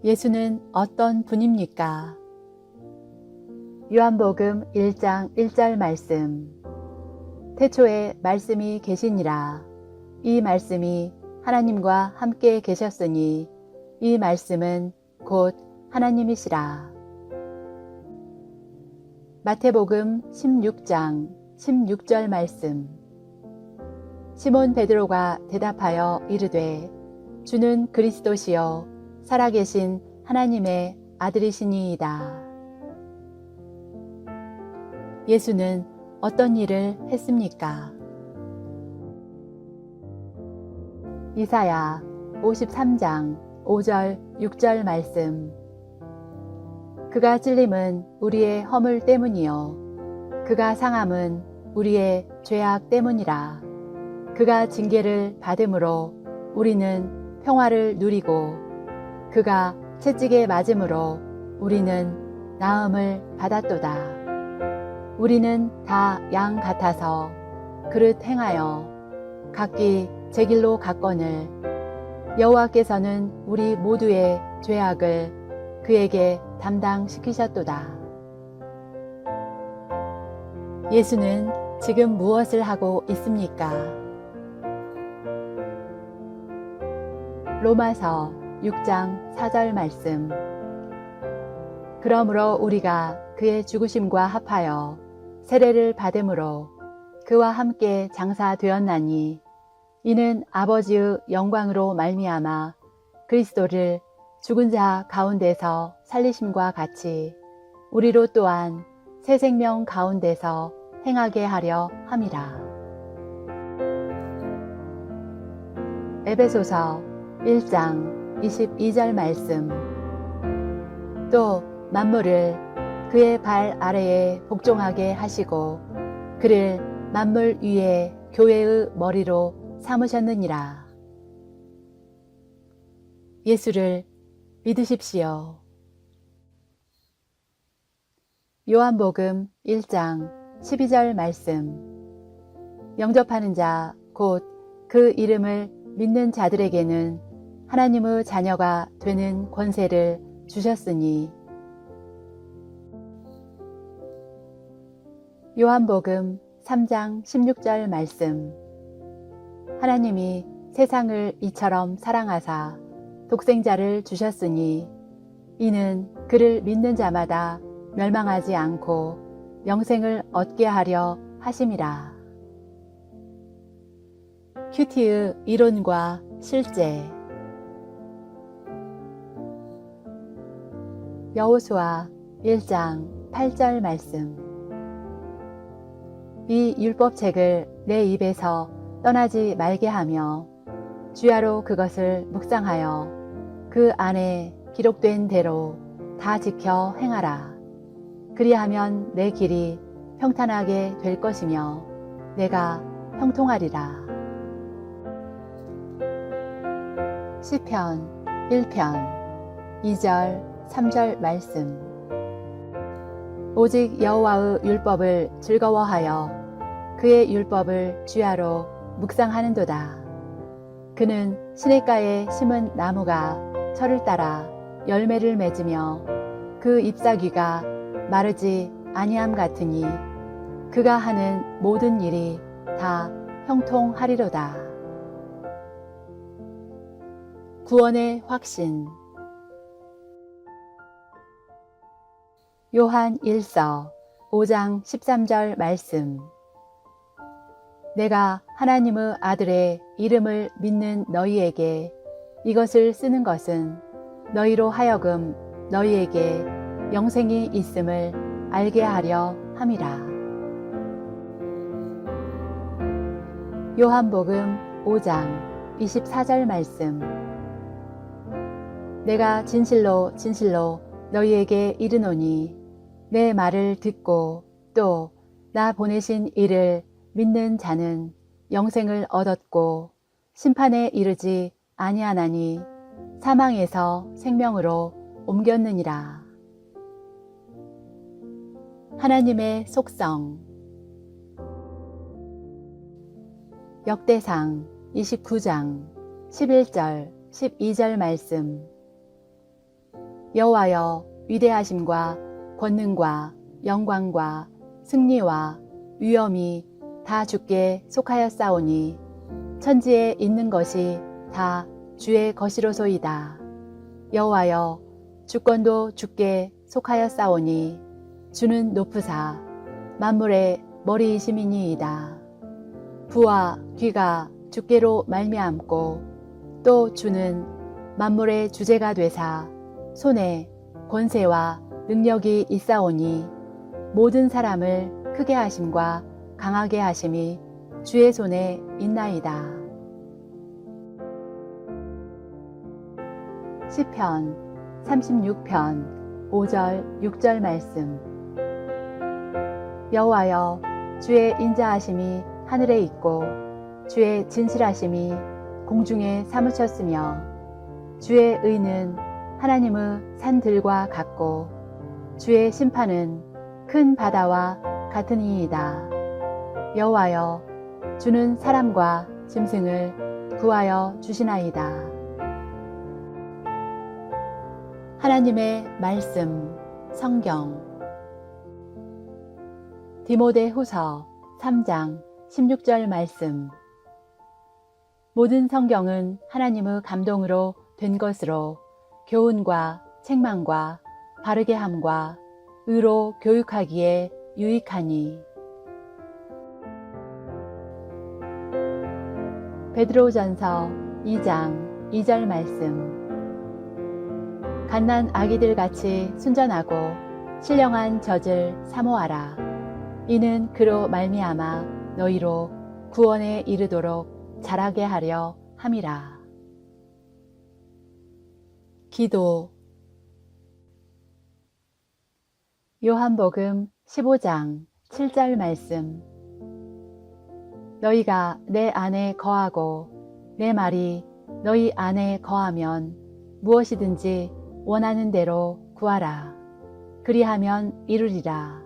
예수는 어떤 분입니까? 요한복음 1장 1절 말씀. 태초에 말씀이 계시니라. 이 말씀이 하나님과 함께 계셨으니 이 말씀은 곧 하나님이시라. 마태복음 16장 16절 말씀. 시몬 베드로가 대답하여 이르되 주는 그리스도시요 살아계신 하나님의 아들이시니이다. 예수는 어떤 일을 했습니까? 이사야 53장 5절 6절 말씀. 그가 찔림은 우리의 허물 때문이요 그가 상함은 우리의 죄악 때문이라. 그가 징계를 받음으로 우리는 평화를 누리고 그가 채찍에 맞음으로 우리는 나음을 받았도다. 우리는 다 양 같아서 그릇 행하여 각기 제 길로 갔거늘 여호와께서는 우리 모두의 죄악을 그에게 담당시키셨도다. 예수는 지금 무엇을 하고 있습니까? 로마서 6장 4절 말씀. 그러므로 우리가 그의 죽으심과 합하여 세례를 받음으로 그와 함께 장사되었나니 이는 아버지의 영광으로 말미암아 그리스도를 죽은 자 가운데서 살리심과 같이 우리로 또한 새 생명 가운데서 행하게 하려 함이라. 에베소서 1장 22절 말씀. 또 만물을 그의 발 아래에 복종하게 하시고 그를 만물 위에 교회의 머리로 삼으셨느니라. 예수를 믿으십시오. 요한복음 1장 12절 말씀. 영접하는 자 곧 그 이름을 믿는 자들에게는 하나님의 자녀가 되는 권세를 주셨으니. 요한복음 3장 16절 말씀. 하나님이 세상을 이처럼 사랑하사 독생자를 주셨으니 이는 그를 믿는 자마다 멸망하지 않고 영생을 얻게 하려 하심이라. 큐티의 이론과 실제. 여호수아 1장 8절 말씀. 이 율법책을 내 입에서 떠나지 말게 하며 주야로 그것을 묵상하여 그 안에 기록된 대로 다 지켜 행하라. 그리하면 내 길이 평탄하게 될 것이며 내가 형통하리라. 시편 1편 2절 3절 말씀. 오직 여호와의 율법을 즐거워하여 그의 율법을 주야로 묵상하는도다. 그는 시냇가에 심은 나무가 철을 따라 열매를 맺으며 그 잎사귀가 마르지 아니함 같으니 그가 하는 모든 일이 다 형통하리로다. 구원의 확신. 요한 1서 5장 13절 말씀. 내가 하나님의 아들의 이름을 믿는 너희에게 이것을 쓰는 것은 너희로 하여금 너희에게 영생이 있음을 알게 하려 함이라. 요한복음 5장 24절 말씀. 내가 진실로 진실로 너희에게 이르노니 내 말을 듣고 또 나 보내신 이를 믿는 자는 영생을 얻었고 심판에 이르지 아니하나니 사망에서 생명으로 옮겼느니라. 하나님의 속성. 역대상 29장 11절 12절 말씀. 여호와여, 위대하심과 권능과 영광과 승리와 위엄이 다 주께 속하였사오니 천지에 있는 것이 다 주의 것이로소이다. 여호와여, 주권도 주께 속하였사오니 주는 높으사 만물의 머리이심이니이다. 부와 귀가 주께로 말미암고 또 주는 만물의 주제가 되사 손에 권세와 능력이 있사오니 모든 사람을 크게 하심과 강하게 하심이 주의 손에 있나이다. 시편 36편 5절 6절 말씀. 여호와여, 주의 인자하심이 하늘에 있고 주의 진실하심이 공중에 사무쳤으며 주의 의는 하나님의 산들과 같고 주의 심판은 큰 바다와 같으니이다. 여호와여, 주는 사람과 짐승을 구하여 주시나이다. 하나님의 말씀 성경 디모데후서 3장 16절 말씀. 모든 성경은 하나님의 감동으로 된 것으로 교훈과 책망과 바르게 함과 의로 교육하기에 유익하니. 베드로전서 2장 2절 말씀. 갓난 아기들 같이 순전하고 신령한 젖을 사모하라. 이는 그로 말미암아 너희로 구원에 이르도록 자라게 하려 함이라. 기도. 요한복음 15장 7절 말씀. 너희가 내 안에 거하고 내 말이 너희 안에 거하면 무엇이든지 원하는 대로 구하라. 그리하면 이루리라.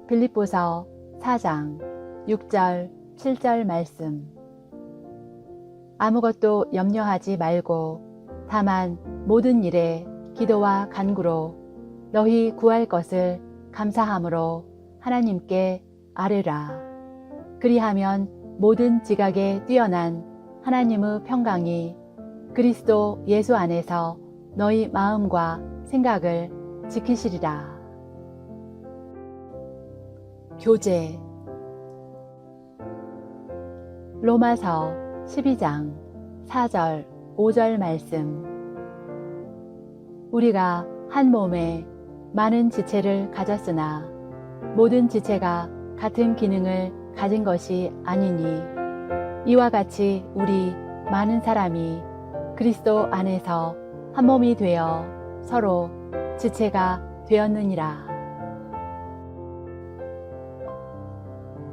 빌립보서 4장 6절 7절 말씀. 아무것도 염려하지 말고 다만 모든 일에 기도와 간구로 너희 구할 것을 감사함으로 하나님께 아뢰라. 그리하면 모든 지각에 뛰어난 하나님의 평강이 그리스도 예수 안에서 너희 마음과 생각을 지키시리라. 교제. 로마서 12장 4절 5절 말씀. 우리가 한 몸에 많은 지체를 가졌으나 모든 지체가 같은 기능을 가진 것이 아니니 이와 같이 우리 많은 사람이 그리스도 안에서 한 몸이 되어 서로 지체가 되었느니라.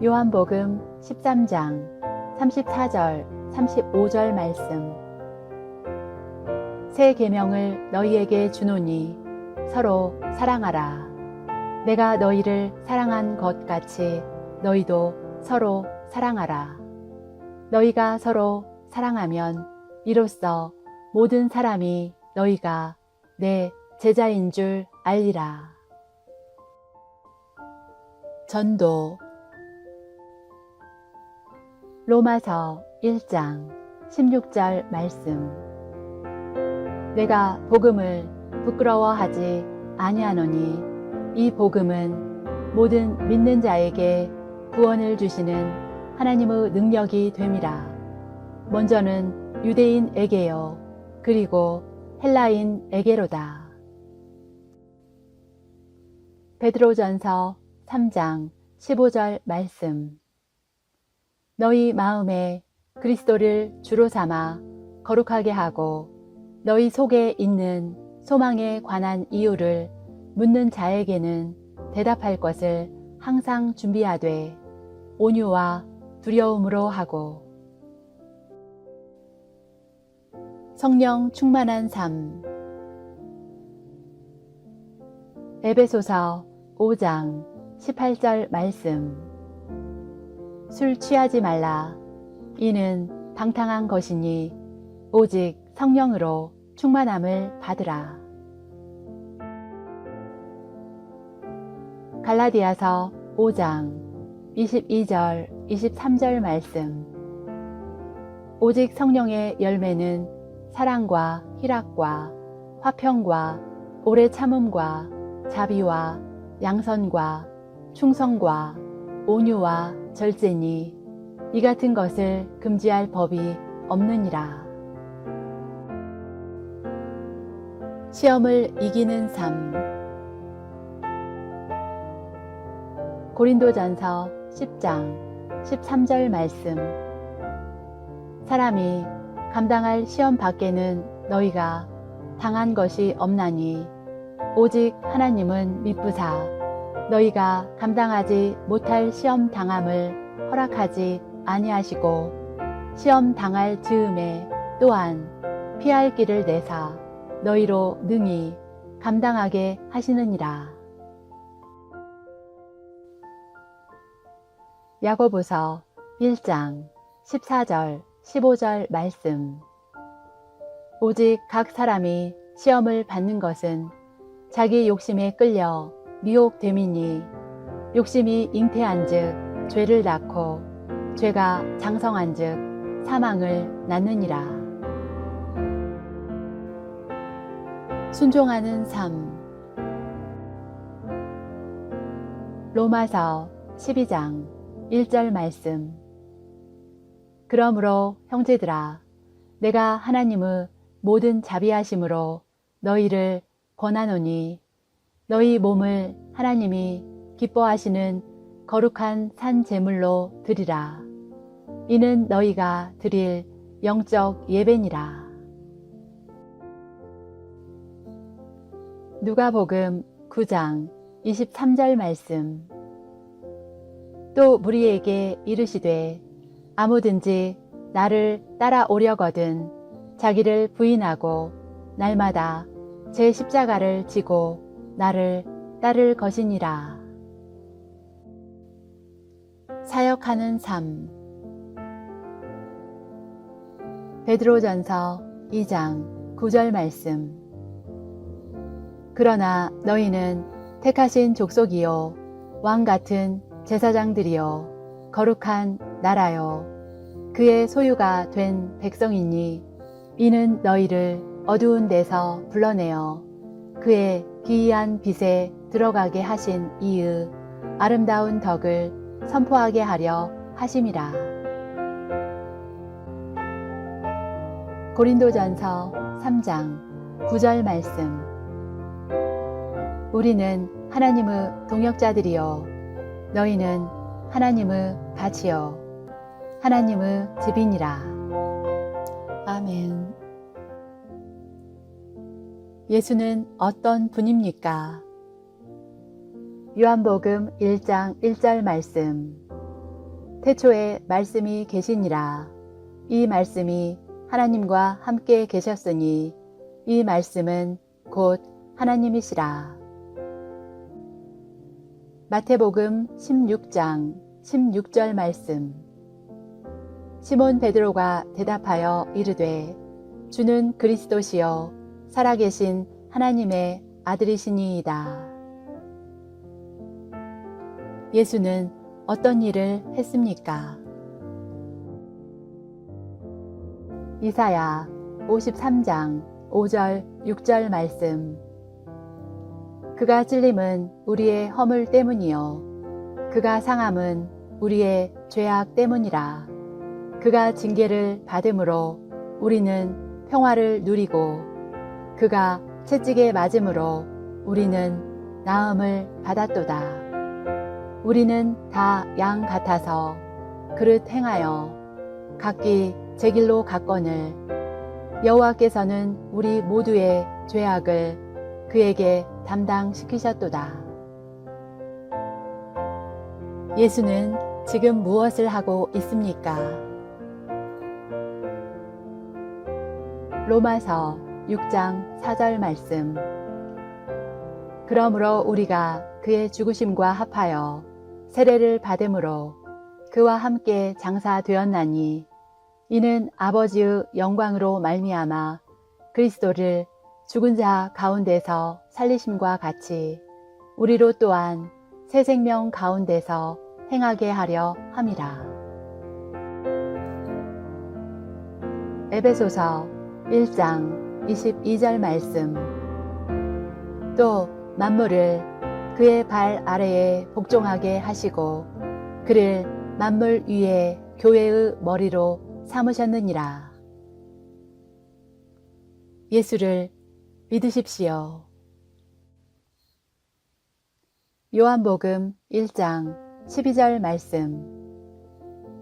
요한복음 13장 34절 35절 말씀. 새 계명을 너희에게 주노니 서로 사랑하라. 내가 너희를 사랑한 것 같이 너희도 서로 사랑하라. 너희가 서로 사랑하면 이로써 모든 사람이 너희가 내 제자인 줄 알리라. 전도. 로마서 1장 16절 말씀. 내가 복음을 부끄러워하지 아니하노니 이 복음은 모든 믿는 자에게 구원을 주시는 하나님의 능력이 됨이라. 먼저는 유대인에게요 그리고 헬라인에게로다. 베드로전서 3장 15절 말씀. 너희 마음에 그리스도를 주로 삼아 거룩하게 하고 너희 속에 있는 소망에 관한 이유를 묻는 자에게는 대답할 것을 항상 준비하되 온유와 두려움으로 하고. 성령 충만한 삶. 에베소서 5장 18절 말씀. 술 취하지 말라. 이는 방탕한 것이니 오직 성령으로 충만함을 받으라. 갈라디아서 5장 22절 23절 말씀. 오직 성령의 열매는 사랑과 희락과 화평과 오래 참음과 자비와 양선과 충성과 온유와 절제니 이 같은 것을 금지할 법이 없느니라. 시험을 이기는 삶. 고린도전서 10장 13절 말씀. 사람이 감당할 시험 밖에는 너희가 당한 것이 없나니 오직 하나님은 미쁘사 너희가 감당하지 못할 시험 당함을 허락하지 아니하시고 시험 당할 즈음에 또한 피할 길을 내사 너희로 능히 감당하게 하시느니라. 야고보서 1장 14절 15절 말씀. 오직 각 사람이 시험을 받는 것은 자기 욕심에 끌려 미혹됨이니 욕심이 잉태한즉 죄를 낳고 죄가 장성한즉 사망을 낳느니라. 순종하는 삶. 로마서 12장 1절 말씀. 그러므로 형제들아 내가 하나님의 모든 자비하심으로 너희를 권하노니 너희 몸을 하나님이 기뻐하시는 거룩한 산 제물로 드리라. 이는 너희가 드릴 영적 예배니라. 누가복음 9장 23절 말씀. 또 무리에게 이르시되 아무든지 나를 따라오려거든 자기를 부인하고 날마다 제 십자가를 지고 나를 따를 것이니라. 사역하는 삶. 베드로전서 2장 9절 말씀. 그러나 너희는 택하신 족속이요 왕 같은 제사장들이요 거룩한 나라요 그의 소유가 된 백성이니 이는 너희를 어두운 데서 불러내어 그의 기이한 빛에 들어가게 하신 이의 아름다운 덕을 선포하게 하려 하심이라. 고린도전서 3장 9절 말씀. 우리는 하나님의 동역자들이요 너희는 하나님의 밭이요 하나님의 집이니라. 아멘. 예수는 어떤 분입니까? 요한복음 1장 1절 말씀. 태초에 말씀이 계시니라. 이 말씀이 하나님과 함께 계셨으니 이 말씀은 곧 하나님이시라. 마태복음 16장 16절 말씀. 시몬 베드로가 대답하여 이르되 주는 그리스도시요 살아계신 하나님의 아들이시니이다. 예수는 어떤 일을 했습니까? 이사야 53장 5절 6절 말씀. 그가 찔림은 우리의 허물 때문이요 그가 상함은 우리의 죄악 때문이라. 그가 징계를 받음으로 우리는 평화를 누리고 그가 채찍에 맞음으로 우리는 나음을 받았도다. 우리는 다 양 같아서 그릇 행하여 각기 제 길로 갔거늘 여호와께서는 우리 모두의 죄악을 그에게 담당시키셨도다. 예수는 지금 무엇을 하고 있습니까? 로마서 6장 4절 말씀. 그러므로 우리가 그의 죽으심과 합하여 세례를 받음으로 그와 함께 장사되었나니 이는 아버지의 영광으로 말미암아 그리스도를 죽은 자 가운데서 살리심과 같이 우리로 또한 새 생명 가운데서 행하게 하려 함이라. 에베소서 1장 22절 말씀. 또 만물을 그의 발 아래에 복종하게 하시고 그를 만물 위에 교회의 머리로 삼으셨느니라. 예수를 믿으십시오. 요한복음 1장 12절 말씀.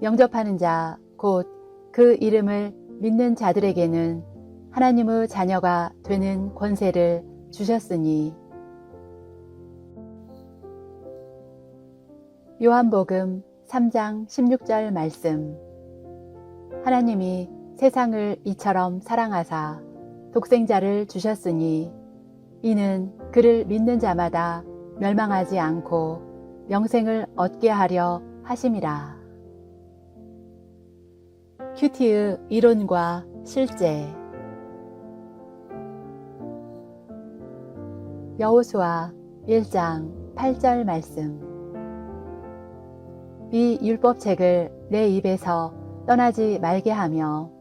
영접하는 자 곧 그 이름을 믿는 자들에게는 하나님의 자녀가 되는 권세를 주셨으니. 요한복음 3장 16절 말씀. 하나님이 세상을 이처럼 사랑하사 독생자를 주셨으니 이는 그를 믿는 자마다 멸망하지 않고 영생을 얻게 하려 하심이라. 큐티의 이론과 실제. 여호수아 1장 8절 말씀. 이 율법책을 내 입에서 떠나지 말게 하며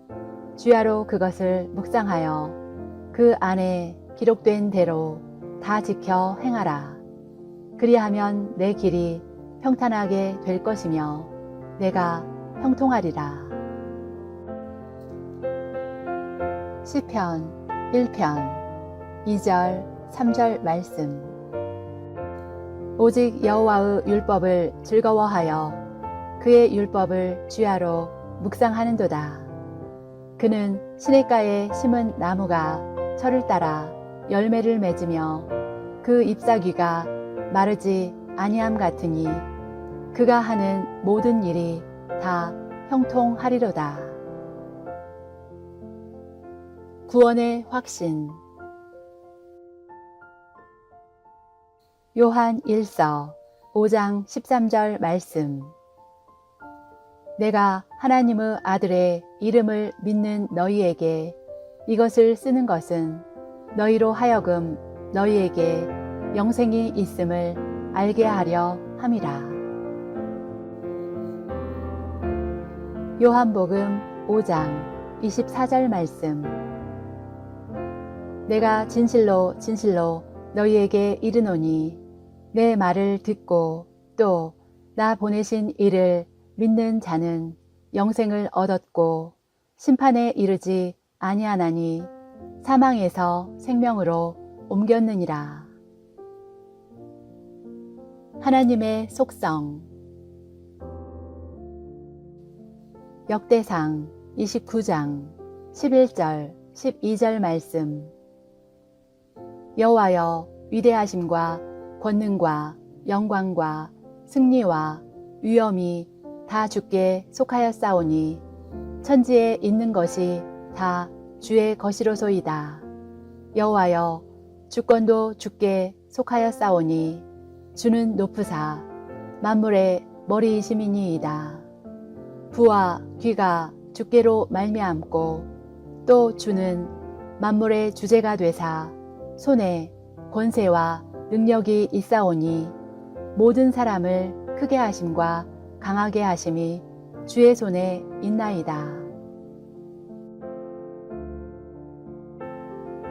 주야로 그것을 묵상하여 그 안에 기록된 대로 다 지켜 행하라. 그리하면 내 길이 평탄하게 될 것이며 내가 형통하리라. 시편 1편 2절 3절 말씀. 오직 여호와의 율법을 즐거워하여 그의 율법을 주야로 묵상하는도다. 그는 시냇가에 심은 나무가 철을 따라 열매를 맺으며 그 잎사귀가 마르지 아니함 같으니 그가 하는 모든 일이 다 형통하리로다. 구원의 확신. 요한 1서 5장 13절 말씀. 내가 하나님의 아들의 이름을 믿는 너희에게 이것을 쓰는 것은 너희로 하여금 너희에게 영생이 있음을 알게 하려 함이라. 요한복음 5장 24절 말씀. 내가 진실로 진실로 너희에게 이르노니 내 말을 듣고 또 나 보내신 이를 믿는 자는 영생을 얻었고 심판에 이르지 아니하나니 사망에서 생명으로 옮겼느니라. 하나님의 속성. 역대상 29장 11절 12절 말씀. 여호와여, 위대하심과 권능과 영광과 승리와 위엄이 다 주께 속하였사오니 천지에 있는 것이 다 주의 것이로소이다. 여호와여, 주권도 주께 속하였사오니 주는 높으사 만물의 머리이심이니이다. 부와 귀가 주께로 말미암고 또 주는 만물의 주제가 되사 손에 권세와 능력이 있사오니 모든 사람을 크게 하심과 강하게 하심이 주의 손에 있나이다.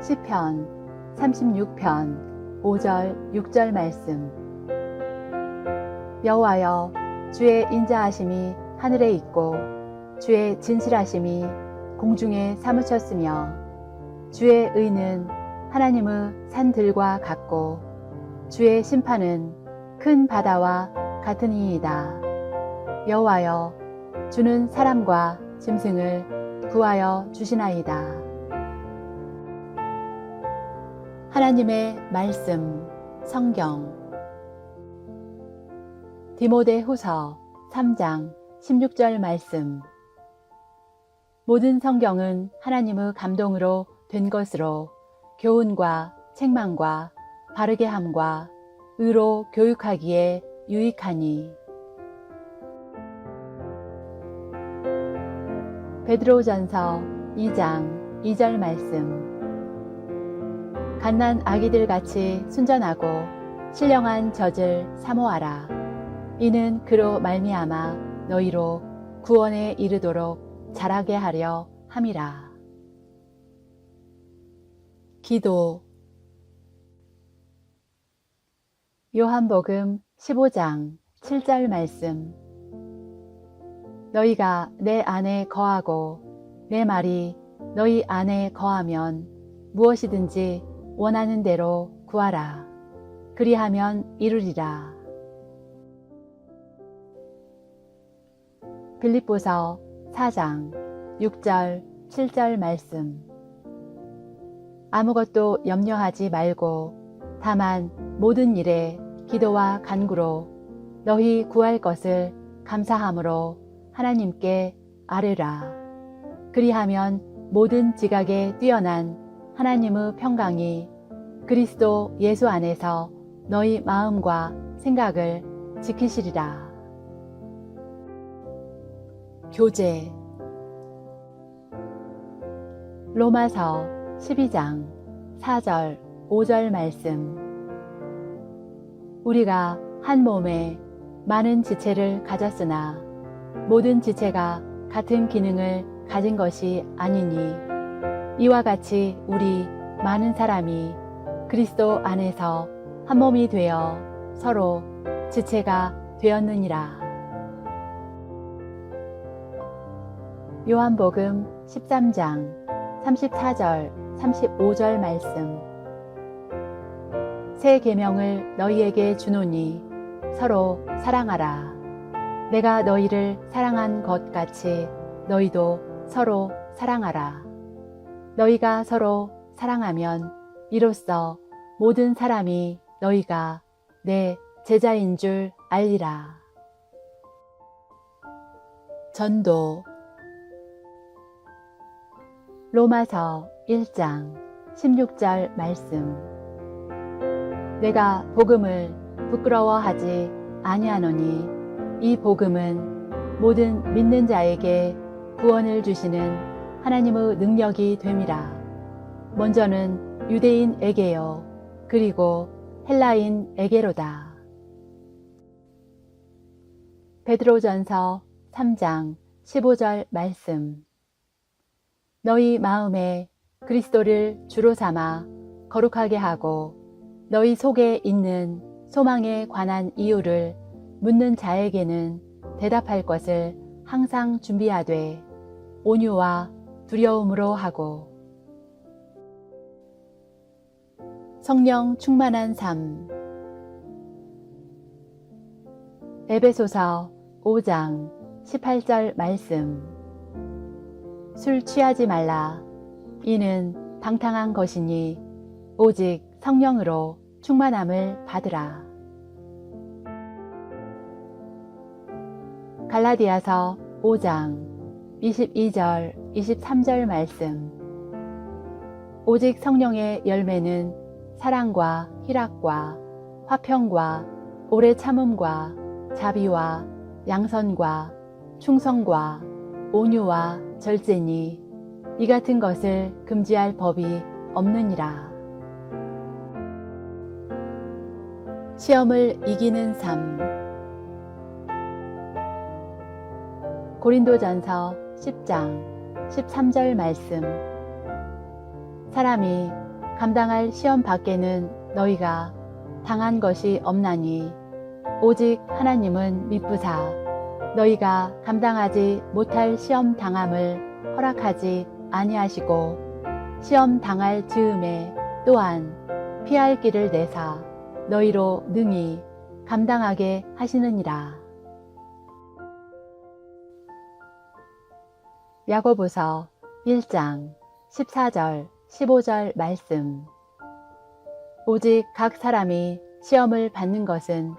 시편 36편 5절 6절 말씀. 여호와여, 주의 인자하심이 하늘에 있고 주의 진실하심이 공중에 사무쳤으며 주의 의는 하나님의 산들과 같고 주의 심판은 큰 바다와 같으니이다. 여호와여, 주는 사람과 짐승을 구하여 주시나이다. 하나님의 말씀, 성경. 디모데후서 3장 16절 말씀. 모든 성경은 하나님의 감동으로 된 것으로 교훈과 책망과 바르게 함과 의로 교육하기에 유익하니. 베드로전서 2장 2절 말씀. 갓난 아기들 같이 순전하고 신령한 젖을 사모하라. 이는 그로 말미암아 너희로 구원에 이르도록 자라게 하려 함이라. 기도. 요한복음 15장 7절 말씀. 너희가 내 안에 거하고 내 말이 너희 안에 거하면 무엇이든지 원하는 대로 구하라. 그리하면 이루리라. 빌립보서 4장 6절 7절 말씀. 아무것도 염려하지 말고 다만 모든 일에 기도와 간구로 너희 구할 것을 감사함으로 하나님께 아뢰라. 그리하면 모든 지각에 뛰어난 하나님의 평강이 그리스도 예수 안에서 너희 마음과 생각을 지키시리라. 교제. 로마서 12장 4절 5절 말씀. 우리가 한 몸에 많은 지체를 가졌으나 모든 지체가 같은 기능을 가진 것이 아니니 이와 같이 우리 많은 사람이 그리스도 안에서 한 몸이 되어 서로 지체가 되었느니라. 요한복음 13장 34절 35절 말씀. 새 계명을 너희에게 주노니 서로 사랑하라. 내가 너희를 사랑한 것 같이 너희도 서로 사랑하라. 너희가 서로 사랑하면 이로써 모든 사람이 너희가 내 제자인 줄 알리라. 전도. 로마서 1장 16절 말씀. 내가 복음을 부끄러워하지 아니하노니 이 복음은 모든 믿는 자에게 구원을 주시는 하나님의 능력이 됨이라. 먼저는 유대인에게요 그리고 헬라인에게로다. 베드로전서 3장 15절 말씀. 너희 마음에 그리스도를 주로 삼아 거룩하게 하고 너희 속에 있는 소망에 관한 이유를 묻는 자에게는 대답할 것을 항상 준비하되 온유와 두려움으로 하고. 성령 충만한 삶. 에베소서 5장 18절 말씀. 술 취하지 말라. 이는 방탕한 것이니 오직 성령으로 충만함을 받으라. 갈라디아서 5장 22절 23절 말씀. 오직 성령의 열매는 사랑과 희락과 화평과 오래 참음과 자비와 양선과 충성과 온유와 절제니 이 같은 것을 금지할 법이 없느니라. 시험을 이기는 삶. 고린도전서 10장 13절 말씀. 사람이 감당할 시험 밖에는 너희가 당한 것이 없나니 오직 하나님은 미쁘사 너희가 감당하지 못할 시험 당함을 허락하지 아니하시고 시험 당할 즈음에 또한 피할 길을 내사 너희로 능히 감당하게 하시느니라. 야고보서 1장 14절 15절 말씀. 오직 각 사람이 시험을 받는 것은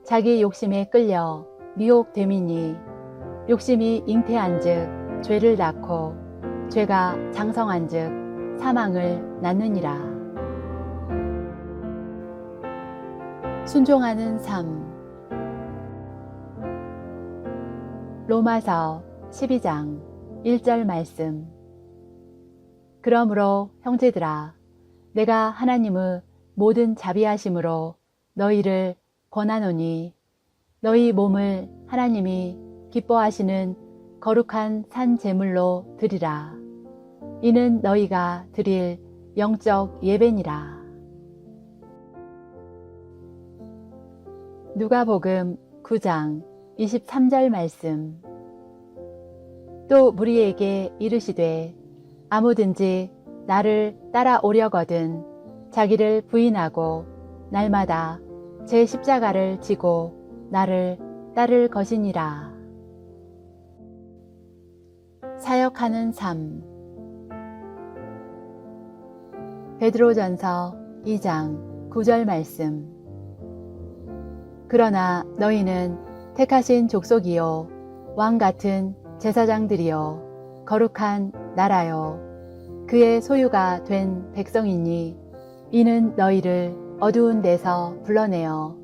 자기 욕심에 끌려 미혹됨이니 욕심이 잉태한즉 죄를 낳고 죄가 장성한즉 사망을 낳느니라. 순종하는 삶. 로마서 12장 1절 말씀. 그러므로 형제들아 내가 하나님의 모든 자비하심으로 너희를 권하노니 너희 몸을 하나님이 기뻐하시는 거룩한 산 제물로 드리라. 이는 너희가 드릴 영적 예배니라. 누가복음 9장 23절 말씀. 또 무리에게 이르시되 아무든지 나를 따라오려거든 자기를 부인하고 날마다 제 십자가를 지고 나를 따를 것이니라. 사역하는 삶. 베드로전서 2장 9절 말씀. 그러나 너희는 택하신 족속이요 왕 같은 제사장들이요 거룩한 나라요 그의 소유가 된 백성이니 이는 너희를 어두운 데서 불러내어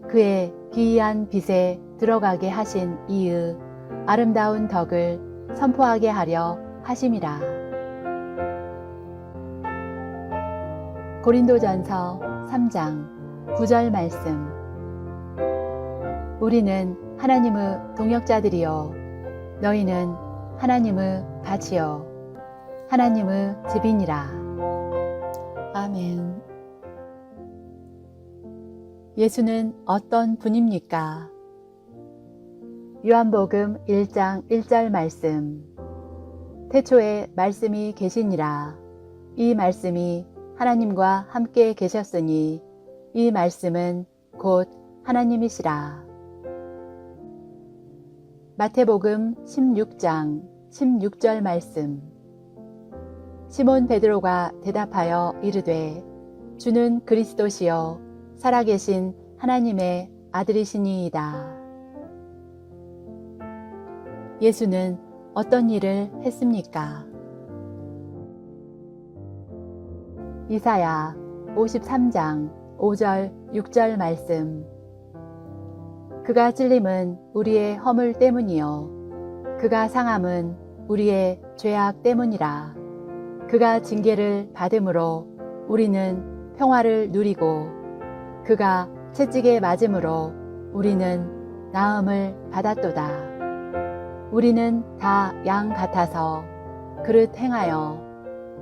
그의 기이한 빛에 들어가게 하신 이의 아름다운 덕을 선포하게 하려 하심이라. 고린도전서 3장 9절 말씀. 우리는 하나님의 동역자들이요 너희는 하나님의 밭이요 하나님의 집이니라. 아멘. 예수는 어떤 분입니까? 요한복음 1장 1절 말씀. 태초에 말씀이 계시니라. 이 말씀이 하나님과 함께 계셨으니 이 말씀은 곧 하나님이시라. 마태복음 16장 16절 말씀. 시몬 베드로가 대답하여 이르되 주는 그리스도시요 살아계신 하나님의 아들이시니이다. 예수는 어떤 일을 했습니까? 이사야 53장 5절 6절 말씀. 그가 찔림은 우리의 허물 때문이요 그가 상함은 우리의 죄악 때문이라. 그가 징계를 받음으로 우리는 평화를 누리고 그가 채찍에 맞음으로 우리는 나음을 받았도다. 우리는 다 양 같아서 그릇 행하여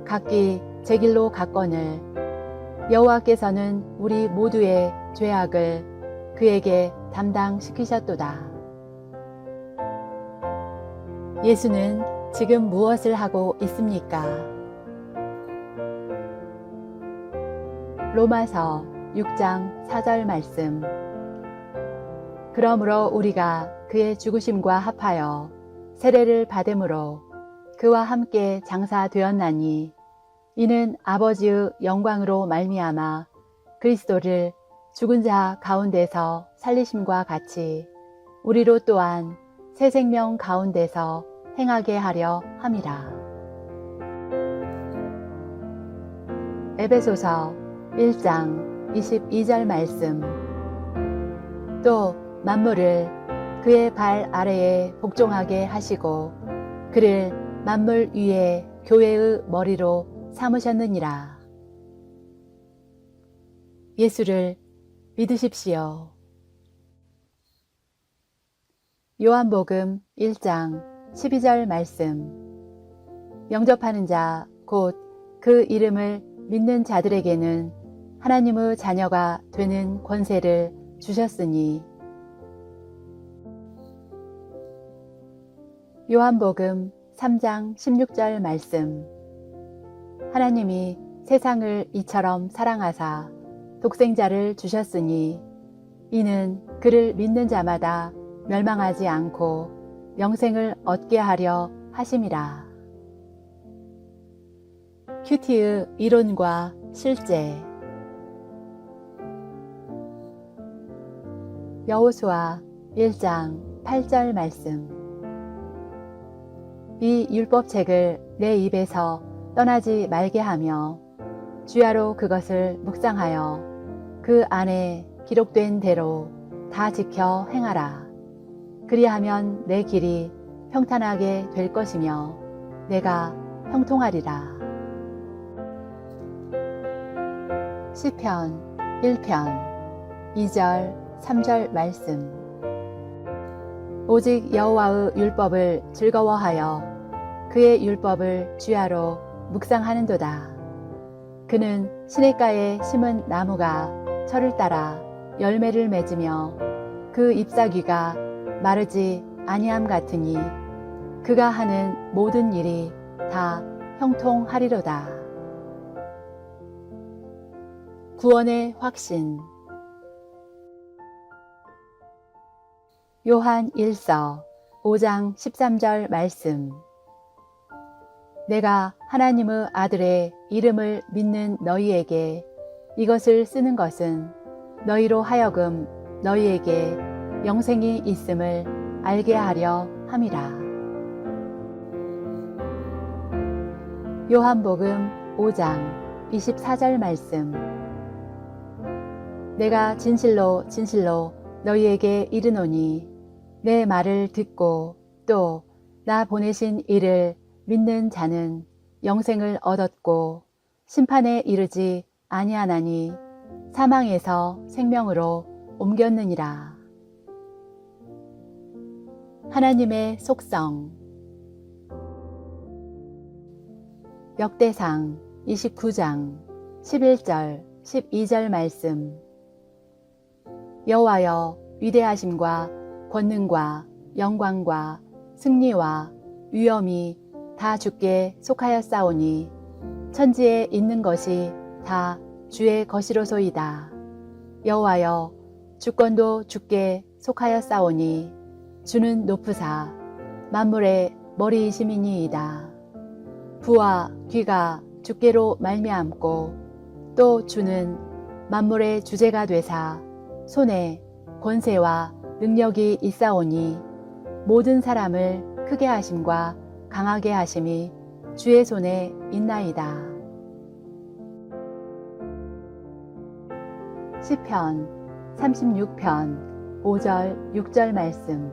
각기 제 길로 갔거늘 여호와께서는 우리 모두의 죄악을 그에게 담당시키셨도다. 예수는 지금 무엇을 하고 있습니까? 로마서 6장 4절 말씀. 그러므로 우리가 그의 죽으심과 합하여 세례를 받음으로 그와 함께 장사되었나니 이는 아버지의 영광으로 말미암아 그리스도를 죽은 자 가운데서 살리심과 같이 우리로 또한 새 생명 가운데서 행하게 하려 함이라. 에베소서 1장 22절 말씀. 또 만물을 그의 발 아래에 복종하게 하시고 그를 만물 위에 교회의 머리로 삼으셨느니라. 예수를 믿으십시오. 요한복음 1장 12절 말씀. 영접하는 자 곧 그 이름을 믿는 자들에게는 하나님의 자녀가 되는 권세를 주셨으니. 요한복음 3장 16절 말씀. 하나님이 세상을 이처럼 사랑하사 독생자를 주셨으니 이는 그를 믿는 자마다 멸망하지 않고 영생을 얻게 하려 하심이라. 큐티의 이론과 실제. 여호수아 1장 8절 말씀. 이 율법책을 내 입에서 떠나지 말게 하며 주야로 그것을 묵상하여 그 안에 기록된 대로 다 지켜 행하라. 그리하면 내 길이 평탄하게 될 것이며 내가 형통하리라. 시편 1편 2절 3절 말씀. 오직 여호와의 율법을 즐거워하여 그의 율법을 주야로 묵상하는도다. 그는 시냇가에 심은 나무가 철을 따라 열매를 맺으며 그 잎사귀가 마르지 아니함 같으니 그가 하는 모든 일이 다 형통하리로다. 구원의 확신. 요한 1서 5장 13절 말씀. 내가 하나님의 아들의 이름을 믿는 너희에게 이것을 쓰는 것은 너희로 하여금 너희에게 영생이 있음을 알게 하려 함이라. 요한복음 5장 24절 말씀. 내가 진실로 진실로 너희에게 이르노니 내 말을 듣고 또 나 보내신 이를 믿는 자는 영생을 얻었고 심판에 이르지 아니하나니 사망에서 생명으로 옮겼느니라. 하나님의 속성. 역대상 29장 11절 12절 말씀. 여호와여, 위대하심과 권능과 영광과 승리와 위엄이 다 주께 속하였사오니 천지에 있는 것이 다 주의 것이로소이다. 여호와여, 주권도 주께 속하였사오니 주는 높으사 만물의 머리이심이니이다. 부와 귀가 주께로 말미암고 또 주는 만물의 주제가 되사 손에 권세와 능력이 있사오니 모든 사람을 크게 하심과 강하게 하심이 주의 손에 있나이다. 시편 36편 5절 6절 말씀.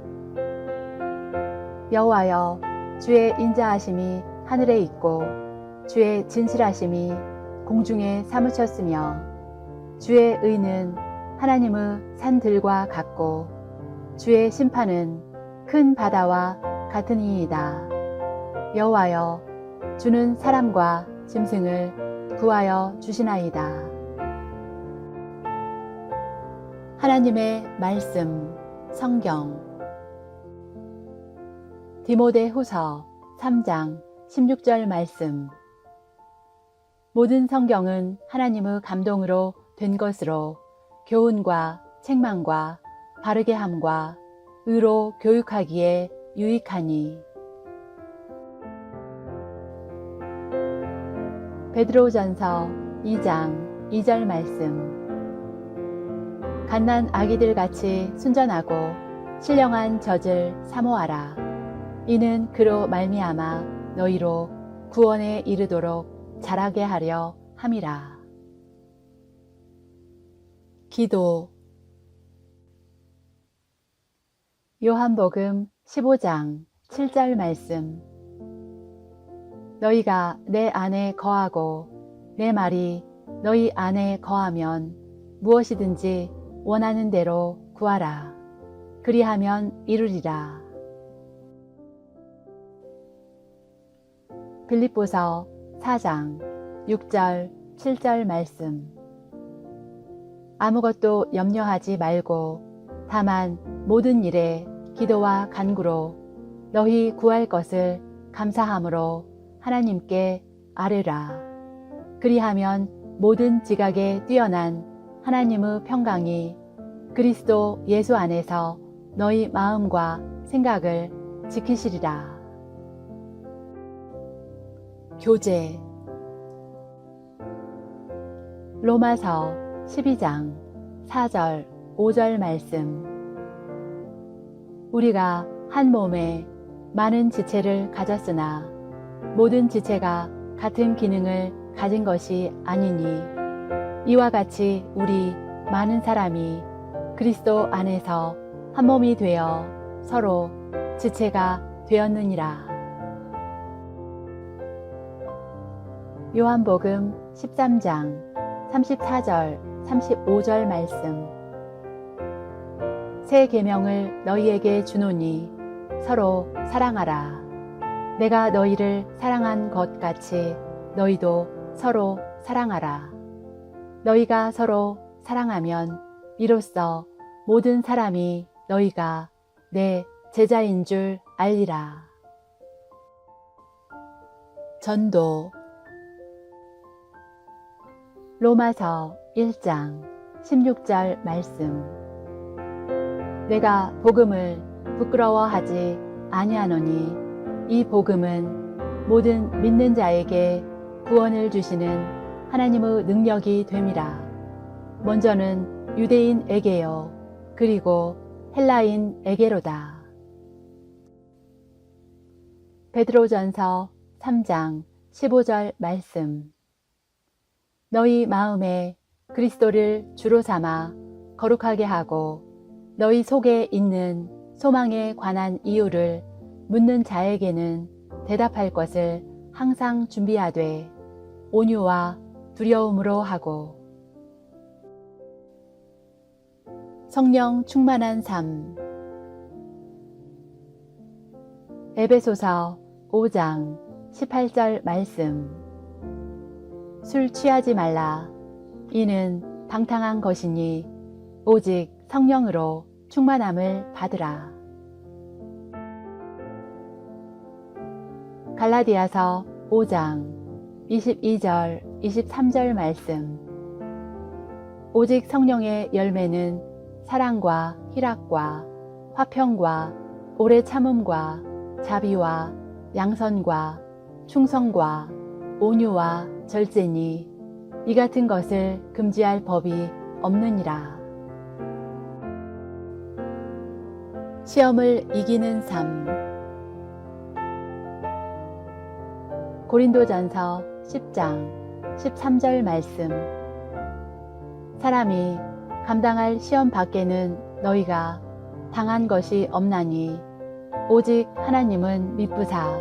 여호와여, 주의 인자하심이 하늘에 있고 주의 진실하심이 공중에 사무쳤으며 주의 의는 하나님의 산들과 같고 주의 심판은 큰 바다와 같으니이다. 여호와여, 주는 사람과 짐승을 구하여 주시나이다. 하나님의 말씀. 성경. 디모데후서 3장 16절 말씀. 모든 성경은 하나님의 감동으로 된 것으로 교훈과 책망과 바르게 함과 의로 교육하기에 유익하니. 베드로전서 2장 2절 말씀. 갓난 아기들 같이 순전하고 신령한 젖을 사모하라. 이는 그로 말미암아 너희로 구원에 이르도록 자라게 하려 함이라. 기도. 요한복음 15장 7절 말씀. 너희가 내 안에 거하고 내 말이 너희 안에 거하면 무엇이든지 원하는 대로 구하라. 그리하면 이루리라. 빌립보서 4장 6절 7절 말씀. 아무것도 염려하지 말고 다만 모든 일에 기도와 간구로 너희 구할 것을 감사함으로 하나님께 아뢰라. 그리하면 모든 지각에 뛰어난 하나님의 평강이 그리스도 예수 안에서 너희 마음과 생각을 지키시리라. 교제. 로마서 12장 4절 5절 말씀. 우리가 한 몸에 많은 지체를 가졌으나 모든 지체가 같은 기능을 가진 것이 아니니 이와 같이 우리 많은 사람이 그리스도 안에서 한 몸이 되어 서로 지체가 되었느니라. 요한복음 13장 34절, 35절 말씀. 새 계명을 너희에게 주노니 서로 사랑하라. 내가 너희를 사랑한 것 같이 너희도 서로 사랑하라. 너희가 서로 사랑하면 이로써 모든 사람이 너희가 내 제자인 줄 알리라. 전도. 로마서 1장 16절 말씀. 내가 복음을 부끄러워하지 아니하노니 이 복음은 모든 믿는 자에게 구원을 주시는 하나님의 능력이 됨이라. 먼저는 유대인에게요, 그리고 헬라인에게로다. 베드로전서 3장 15절 말씀. 너희 마음에 그리스도를 주로 삼아 거룩하게 하고 너희 속에 있는 소망에 관한 이유를 묻는 자에게는 대답할 것을 항상 준비하되 온유와 두려움으로 하고. 성령 충만한 삶. 에베소서 5장 18절 말씀. 술 취하지 말라. 이는 방탕한 것이니 오직 성령으로 충만함을 받으라. 갈라디아서 5장 22절 23절 말씀. 오직 성령의 열매는 사랑과 희락과 화평과 오래 참음과 자비와 양선과 충성과 온유와 절제니 이 같은 것을 금지할 법이 없느니라. 시험을 이기는 삶. 고린도전서 10장 13절 말씀. 사람이 감당할 시험 밖에는 너희가 당한 것이 없나니 오직 하나님은 미쁘사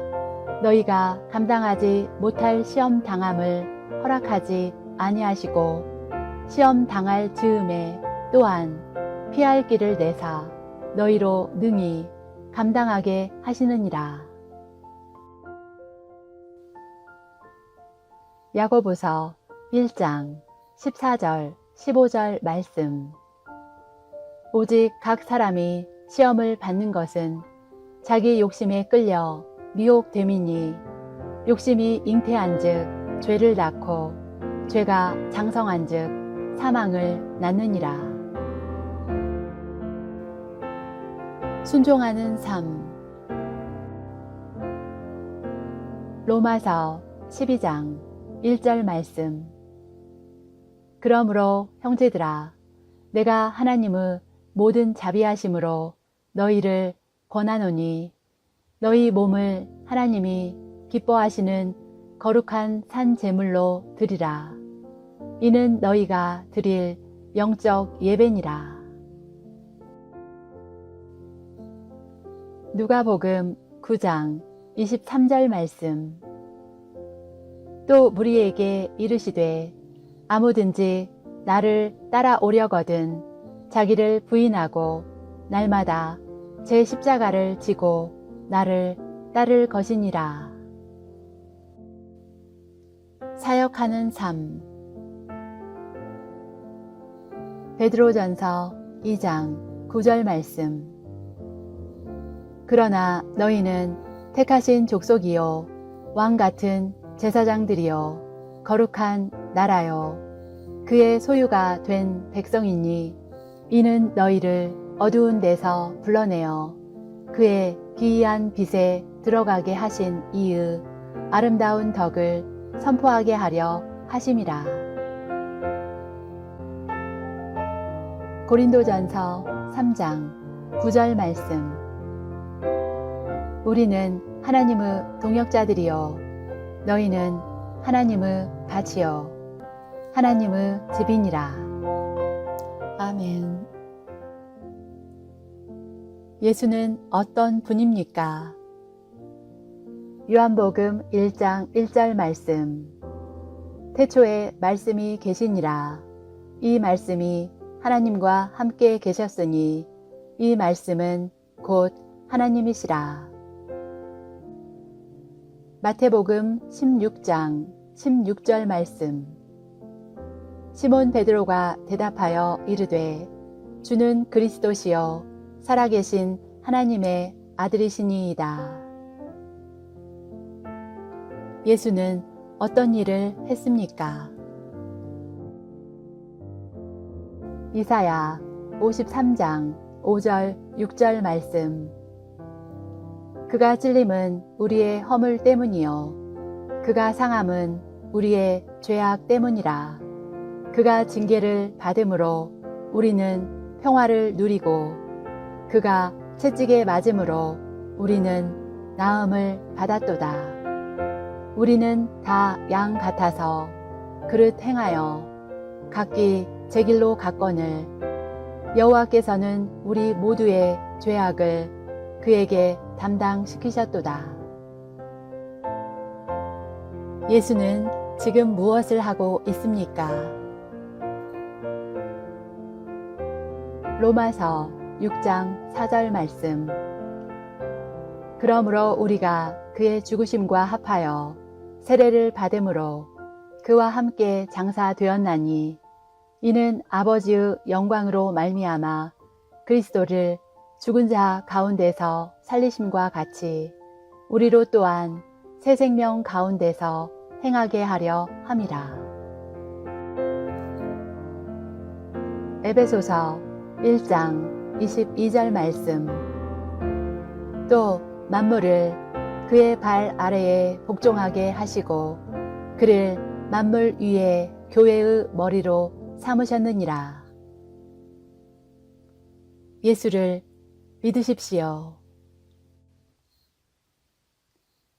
너희가 감당하지 못할 시험 당함을 허락하지 아니하시고 시험 당할 즈음에 또한 피할 길을 내사 너희로 능히 감당하게 하시느니라. 야고보서 1장 14절 15절 말씀. 오직 각 사람이 시험을 받는 것은 자기 욕심에 끌려 미혹됨이니 욕심이 잉태한즉 죄를 낳고 죄가 장성한즉 사망을 낳느니라. 순종하는 삶. 로마서 12장 1절 말씀. 그러므로 형제들아, 내가 하나님의 모든 자비하심으로 너희를 권하노니 너희 몸을 하나님이 기뻐하시는 거룩한 산 제물로 드리라. 이는 너희가 드릴 영적 예배니라. 누가복음 9장 23절 말씀. 또 무리에게 이르시되 아무든지 나를 따라오려거든 자기를 부인하고 날마다 제 십자가를 지고 나를 따를 것이니라. 사역하는 삶. 베드로전서 2장 9절 말씀. 그러나 너희는 택하신 족속이요 왕 같은 제사장들이요 거룩한 나라요 그의 소유가 된 백성이니 이는 너희를 어두운 데서 불러내어 그의 기이한 빛에 들어가게 하신 이의 아름다운 덕을 선포하게 하려 하심이라. 고린도전서 3장 9절 말씀. 우리는 하나님의 동역자들이요 너희는 하나님의 밭이요 하나님의 집이니라. 아멘. 예수는 어떤 분입니까? 요한복음 1장 1절 말씀. 태초에 말씀이 계시니라. 이 말씀이 하나님과 함께 계셨으니 이 말씀은 곧 하나님이시라. 마태복음 16장 16절 말씀. 시몬 베드로가 대답하여 이르되 주는 그리스도시요 살아계신 하나님의 아들이시니이다. 예수는 어떤 일을 했습니까? 이사야 53장 5절 6절 말씀. 그가 찔림은 우리의 허물 때문이요 그가 상함은 우리의 죄악 때문이라. 그가 징계를 받음으로 우리는 평화를 누리고 그가 채찍에 맞음으로 우리는 나음을 받았도다. 우리는 다 양 같아서 그릇 행하여 각기 제 길로 갔거늘 여호와께서는 우리 모두의 죄악을 그에게 담당시키셨도다. 예수는 지금 무엇을 하고 있습니까? 로마서 6장 4절 말씀. 그러므로 우리가 그의 죽으심과 합하여 세례를 받음으로 그와 함께 장사되었나니 이는 아버지의 영광으로 말미암아 그리스도를 죽은 자 가운데서 살리심과 같이 우리로 또한 새 생명 가운데서 행하게 하려 함이라. 에베소서 1장 22절 말씀. 또 만물을 그의 발 아래에 복종하게 하시고 그를 만물 위에 교회의 머리로 삼으셨느니라. 예수를 믿으십시오.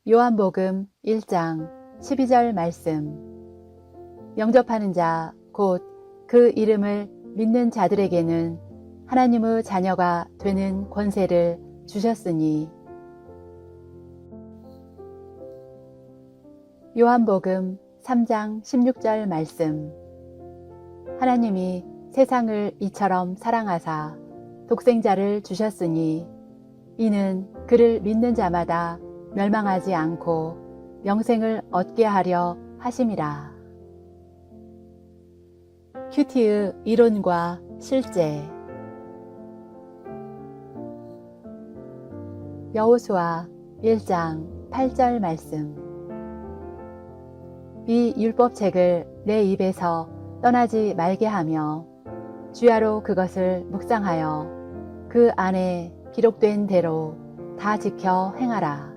요한복음 1장 12절 말씀. 영접하는 자 곧 그 이름을 믿는 자들에게는 하나님의 자녀가 되는 권세를 주셨으니. 요한복음 3장 16절 말씀. 하나님이 세상을 이처럼 사랑하사 독생자를 주셨으니 이는 그를 믿는 자마다 멸망하지 않고 영생을 얻게 하려 하심이라. 큐티의 이론과 실제. 여호수아 1장 8절 말씀. 이 율법책을 내 입에서 떠나지 말게 하며 주야로 그것을 묵상하여 그 안에 기록된 대로 다 지켜 행하라.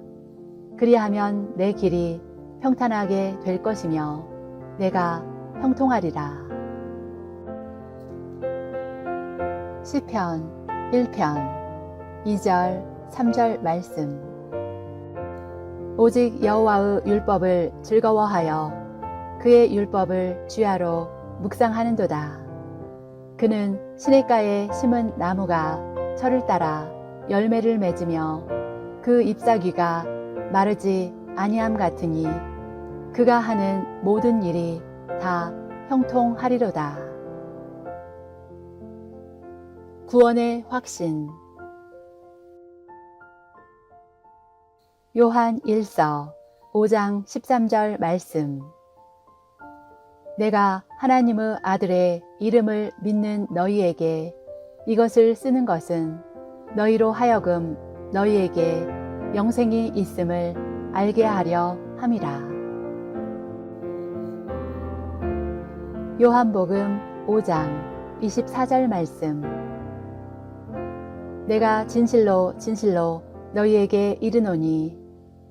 그리하면 내 길이 평탄하게 될 것이며 내가 형통하리라. 시편 1편 2절 3절 말씀. 오직 여호와의 율법을 즐거워하여 그의 율법을 주야로 묵상하는도다. 그는 시냇가에 심은 나무가 철을 따라 열매를 맺으며 그 잎사귀가 마르지 아니함 같으니 그가 하는 모든 일이 다 형통하리로다. 구원의 확신. 요한 1서 5장 13절 말씀. 내가 하나님의 아들의 이름을 믿는 너희에게 이것을 쓰는 것은 너희로 하여금 너희에게 영생이 있음을 알게 하려 함이라. 요한복음 5장 24절 말씀. 내가 진실로 진실로 너희에게 이르노니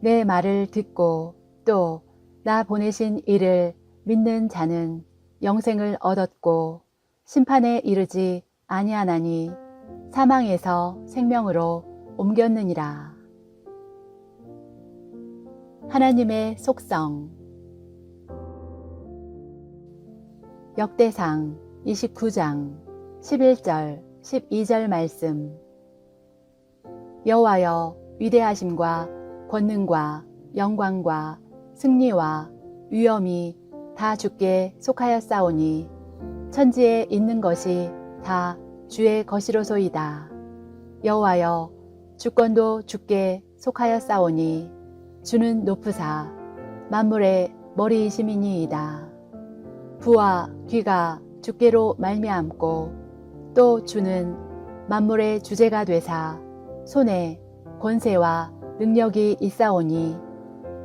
내 말을 듣고 또 나 보내신 이를 믿는 자는 영생을 얻었고 심판에 이르지 아니하나니 사망에서 생명으로 옮겼느니라. 하나님의 속성. 역대상 29장 11절 12절 말씀. 여호와여 위대하심과 권능과 영광과 승리와 위엄이 다 주께 속하였사오니 천지에 있는 것이 다 주의 것이로소이다. 여호와여, 주권도 주께 속하였사오니 주는 높으사 만물의 머리이심이니이다. 부와 귀가 주께로 말미암고 또 주는 만물의 주제가 되사 손에 권세와 능력이 있사오니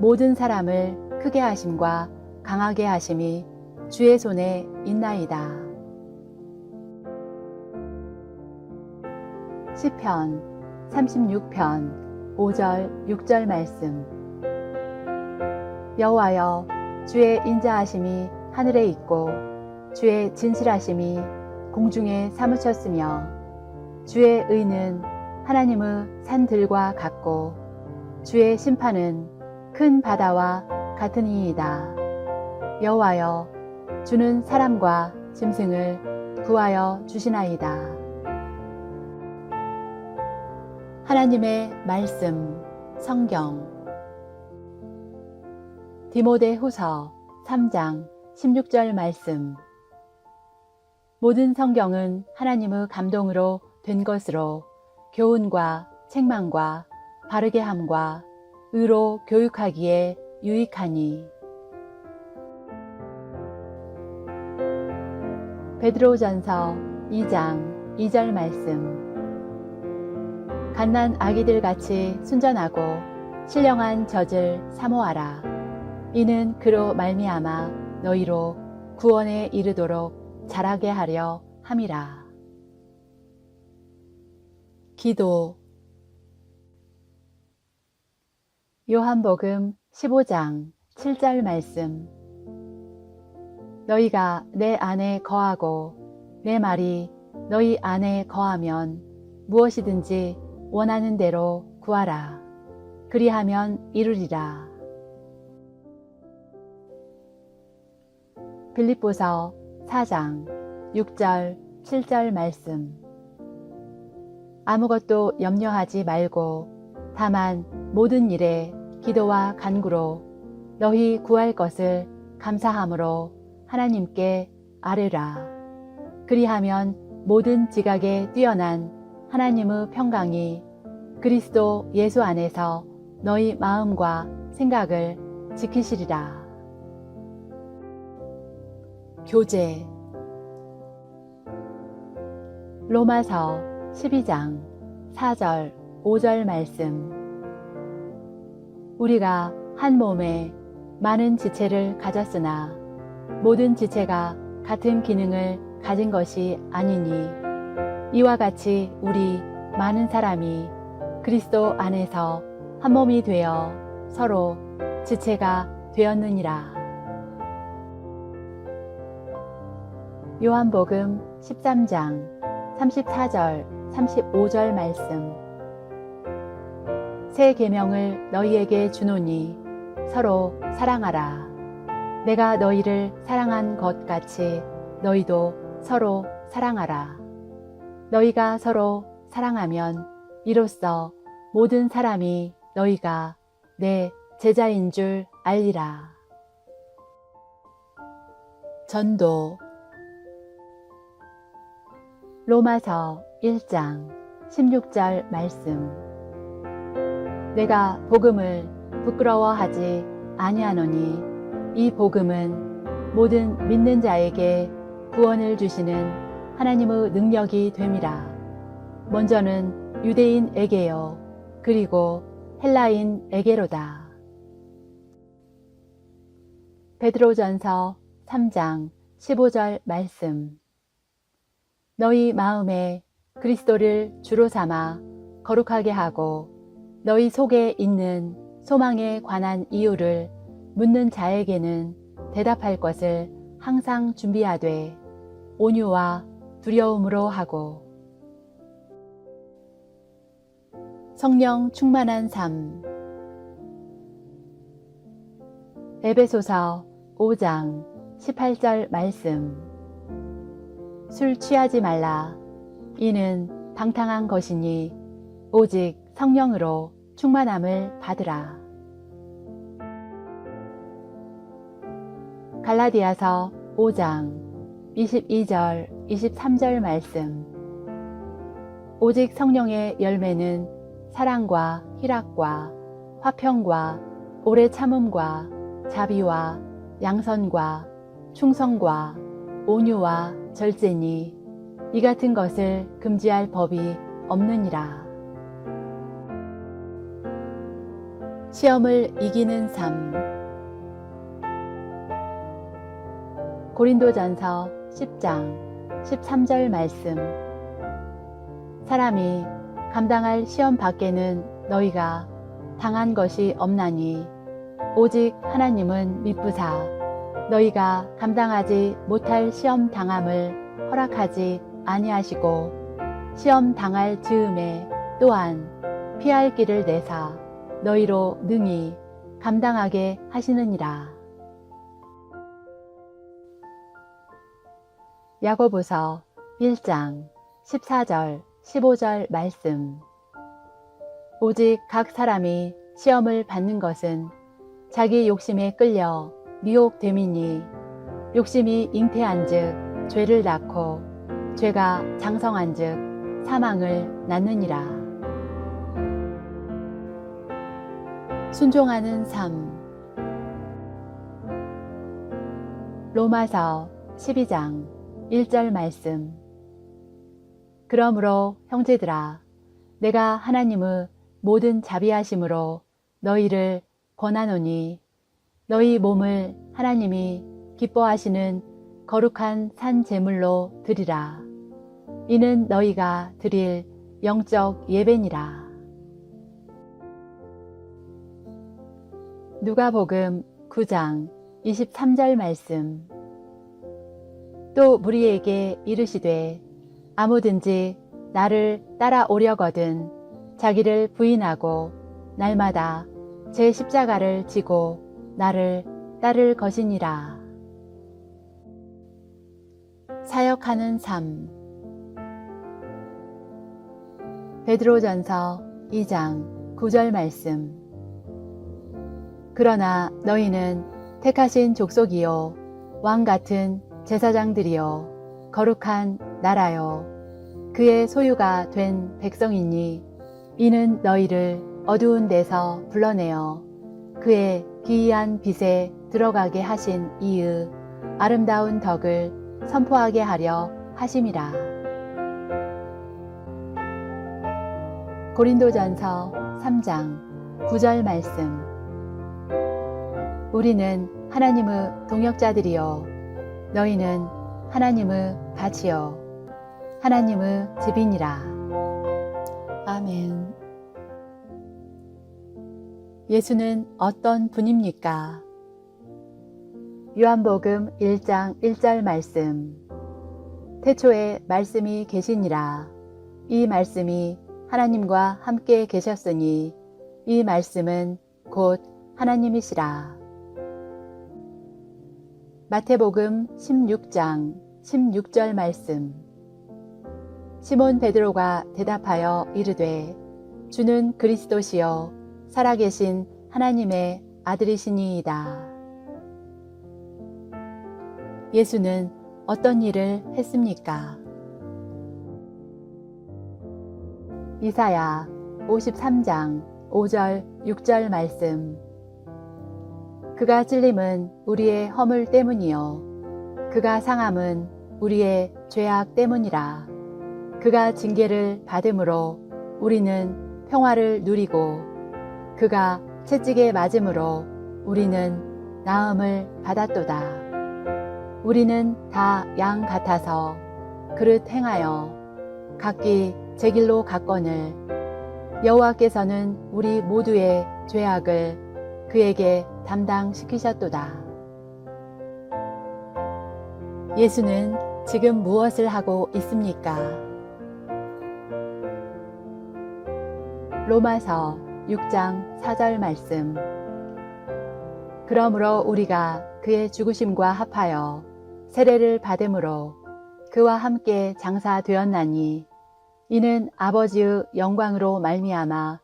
모든 사람을 크게 하심과 강하게 하심이 주의 손에 있나이다. 시편 36편 5절 6절 말씀. 여호와여, 주의 인자하심이 하늘에 있고 주의 진실하심이 공중에 사무쳤으며 주의 의는 하나님의 산들과 같고 주의 심판은 큰 바다와 같으니이다. 여호와여, 주는 사람과 짐승을 구하여 주시나이다. 하나님의 말씀, 성경. 디모데후서 3장 16절 말씀. 모든 성경은 하나님의 감동으로 된 것으로 교훈과 책망과 바르게 함과 의로 교육하기에 유익하니. 베드로전서 2장 2절 말씀. 갓난 아기들 같이 순전하고 신령한 젖을 사모하라. 이는 그로 말미암아 너희로 구원에 이르도록 자라게 하려 함이라. 기도. 요한복음 15장 7절 말씀. 너희가 내 안에 거하고 내 말이 너희 안에 거하면 무엇이든지 원하는 대로 구하라. 그리하면 이루리라. 빌립보서 4장 6절 7절 말씀. 아무것도 염려하지 말고 다만 모든 일에 기도와 간구로 너희 구할 것을 감사함으로 하나님께 아뢰라. 그리하면 모든 지각에 뛰어난 하나님의 평강이 그리스도 예수 안에서 너희 마음과 생각을 지키시리라. 교제. 로마서 12장 4절 5절 말씀. 우리가 한 몸에 많은 지체를 가졌으나 모든 지체가 같은 기능을 가진 것이 아니니 이와 같이 우리 많은 사람이 그리스도 안에서 한 몸이 되어 서로 지체가 되었느니라. 요한복음 13장 34절 35절 말씀. 새 계명을 너희에게 주노니 서로 사랑하라. 내가 너희를 사랑한 것 같이 너희도 서로 사랑하라. 너희가 서로 사랑하면 이로써 모든 사람이 너희가 내 제자인 줄 알리라. 전도. 로마서 1장 16절 말씀. 내가 복음을 부끄러워하지 아니하노니 이 복음은 모든 믿는 자에게 구원을 주시는 하나님의 능력이 됨이라. 먼저는 유대인에게요 그리고 헬라인에게로다. 베드로전서 3장 15절 말씀. 너희 마음에 그리스도를 주로 삼아 거룩하게 하고 너희 속에 있는 소망에 관한 이유를 묻는 자에게는 대답할 것을 항상 준비하되 온유와 두려움으로 하고. 성령 충만한 삶. 에베소서 5장 18절 말씀. 술 취하지 말라. 이는 방탕한 것이니 오직 성령으로 충만함을 받으라. 갈라디아서 5장 22절 23절 말씀. 오직 성령의 열매는 사랑과 희락과 화평과 오래 참음과 자비와 양선과 충성과 온유와 절제니 이 같은 것을 금지할 법이 없느니라. 시험을 이기는 삶. 고린도전서 10장 13절 말씀. 사람이 감당할 시험 밖에는 너희가 당한 것이 없나니 오직 하나님은 미쁘사 너희가 감당하지 못할 시험 당함을 허락하지 아니하시고 시험 당할 즈음에 또한 피할 길을 내사 너희로 능히 감당하게 하시느니라. 야고보서 1장 14절 15절 말씀. 오직 각 사람이 시험을 받는 것은 자기 욕심에 끌려 미혹됨이니 욕심이 잉태한즉 죄를 낳고 죄가 장성한즉 사망을 낳느니라. 순종하는 삶. 로마서 12장 1절 말씀. 그러므로 형제들아 내가 하나님의 모든 자비하심으로 너희를 권하노니 너희 몸을 하나님이 기뻐하시는 거룩한 산 제물로 드리라. 이는 너희가 드릴 영적 예배니라. 누가복음 9장 23절 말씀. 또 무리에게 이르시되 아무든지 나를 따라오려거든 자기를 부인하고 날마다 제 십자가를 지고 나를 따를 것이니라. 사역하는 삶. 베드로전서 2장 9절 말씀. 그러나 너희는 택하신 족속이요 왕 같은 제사장들이요 거룩한 나라요 그의 소유가 된 백성이니 이는 너희를 어두운 데서 불러내어 그의 기이한 빛에 들어가게 하신 이의 아름다운 덕을 선포하게 하려 하심이라. 고린도전서 3장 9절 말씀. 우리는 하나님의 동역자들이요 너희는 하나님의 밭이요 하나님의 집이니라. 아멘. 예수는 어떤 분입니까? 요한복음 1장 1절 말씀. 태초에 말씀이 계시니라. 이 말씀이 하나님과 함께 계셨으니 이 말씀은 곧 하나님이시라. 마태복음 16장 16절 말씀. 시몬 베드로가 대답하여 이르되 주는 그리스도시요 살아계신 하나님의 아들이시니이다. 예수는 어떤 일을 했습니까? 이사야 53장 5절 6절 말씀. 그가 찔림은 우리의 허물 때문이요 그가 상함은 우리의 죄악 때문이라. 그가 징계를 받음으로 우리는 평화를 누리고 그가 채찍에 맞음으로 우리는 나음을 받았도다. 우리는 다 양 같아서 그릇 행하여 각기 제 길로 갔거늘 여호와께서는 우리 모두의 죄악을 그에게 담당시키셨도다. 예수는 지금 무엇을 하고 있습니까? 로마서 6장 4절 말씀. 그러므로 우리가 그의 죽으심과 합하여 세례를 받음으로 그와 함께 장사되었나니 이는 아버지의 영광으로 말미암아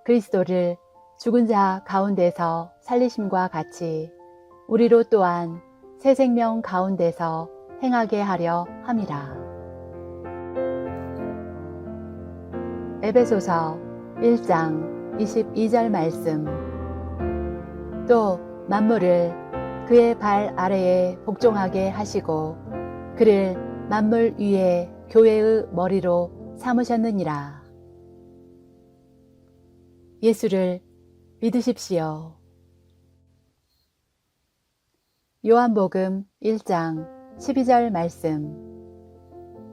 그리스도를 죽은 자 가운데서 살리심과 같이 우리로 또한 새 생명 가운데서 행하게 하려 함이라. 에베소서 1장 22절 말씀. 또 만물을 그의 발 아래에 복종하게 하시고 그를 만물 위에 교회의 머리로 삼으셨느니라. 예수를 믿으십시오. 요한복음 1장 12절 말씀.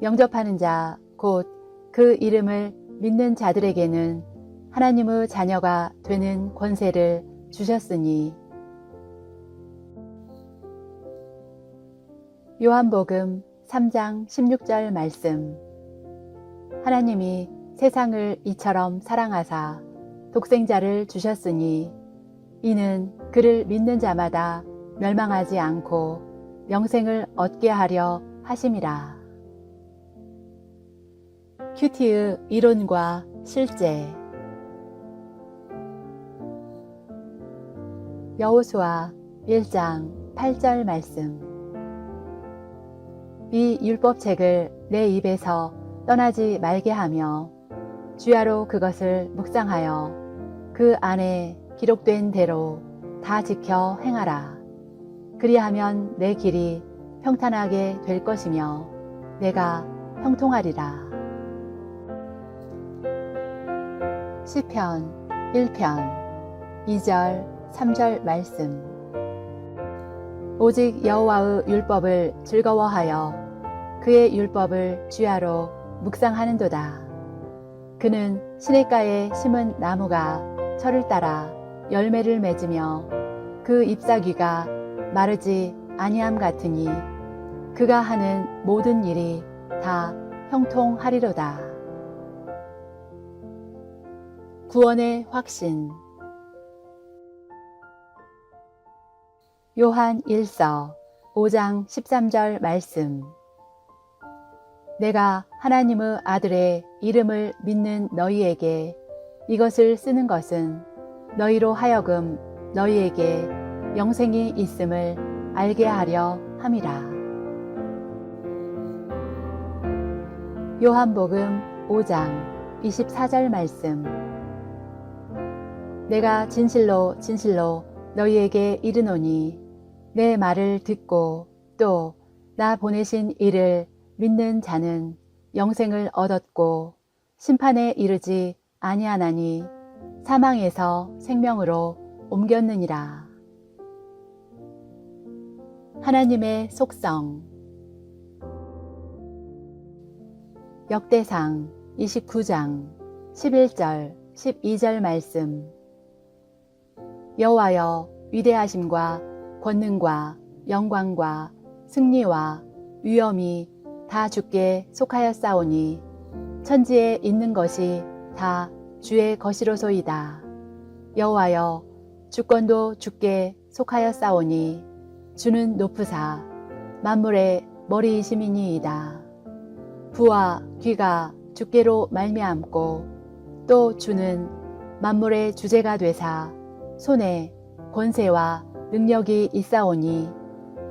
영접하는 자 곧 그 이름을 믿는 자들에게는 하나님의 자녀가 되는 권세를 주셨으니. 요한복음 3장 16절 말씀. 하나님이 세상을 이처럼 사랑하사 독생자를 주셨으니 이는 그를 믿는 자마다 멸망하지 않고 영생을 얻게 하려 하심이라. 큐티의 이론과 실제. 여호수아 1장 8절 말씀. 이 율법책을 내 입에서 떠나지 말게 하며 주야로 그것을 묵상하여 그 안에 기록된 대로 다 지켜 행하라. 그리하면 내 길이 평탄하게 될 것이며 내가 형통하리라. 시편 1편 2절 3절 말씀. 오직 여호와의 율법을 즐거워하여 그의 율법을 주야로 묵상하는도다. 그는 시냇가에 심은 나무가 철을 따라 열매를 맺으며 그 잎사귀가 마르지 아니함 같으니 그가 하는 모든 일이 다 형통하리로다. 구원의 확신. 요한 1서 5장 13절 말씀. 내가 하나님의 아들의 이름을 믿는 너희에게 이것을 쓰는 것은 너희로 하여금 너희에게 영생이 있음을 알게 하려 함이라. 요한복음 5장 24절 말씀. 내가 진실로 진실로 너희에게 이르노니 내 말을 듣고 또 나 보내신 이를 믿는 자는 영생을 얻었고 심판에 이르지 아니하나니 사망에서 생명으로 옮겼느니라. 하나님의 속성. 역대상 29장 11절 12절 말씀. 여호와여, 위대하심과 권능과 영광과 승리와 위엄이 다 주께 속하였사오니 천지에 있는 것이 다 주의 것이로소이다. 여호와여, 주권도 주께 속하였사오니 주는 높으사 만물의 머리이심이니이다. 부와 귀가 주께로 말미암고 또 주는 만물의 주제가 되사 손에 권세와 능력이 있사오니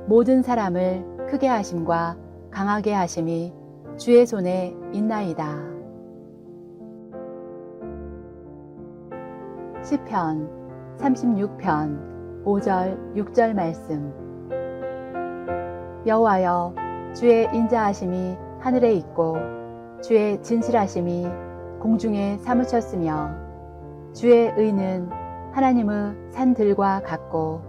모든 사람을 크게 하심과 강하게 하심이 주의 손에 있나이다. 시편 36편 5절 6절 말씀. 여호와여, 주의 인자하심이 하늘에 있고 주의 진실하심이 공중에 사무쳤으며 주의 의는 하나님의 산들과 같고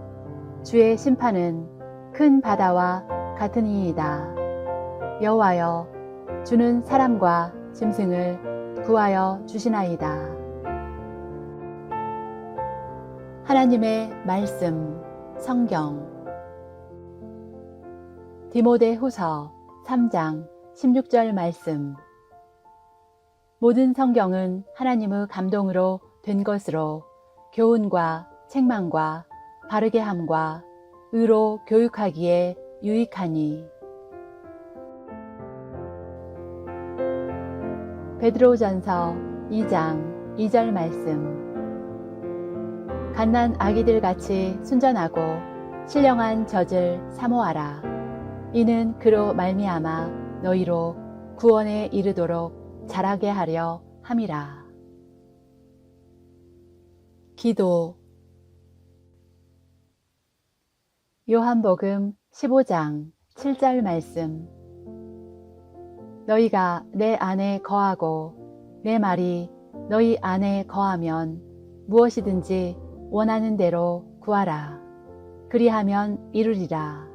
주의 심판은 큰 바다와 같으니이다. 여호와여, 주는 사람과 짐승을 구하여 주시나이다. 하나님의 말씀, 성경. 디모데후서 3장 16절 말씀. 모든 성경은 하나님의 감동으로 된 것으로 교훈과 책망과 바르게 함과 의로 교육하기에 유익하니. 베드로전서 2장 2절 말씀. 갓난 아기들 같이 순전하고 신령한 젖을 사모하라. 이는 그로 말미암아 너희로 구원에 이르도록 자라게 하려 함이라. 기도. 요한복음 15장 7절 말씀. 너희가 내 안에 거하고 내 말이 너희 안에 거하면 무엇이든지 원하는 대로 구하라. 그리하면 이루리라.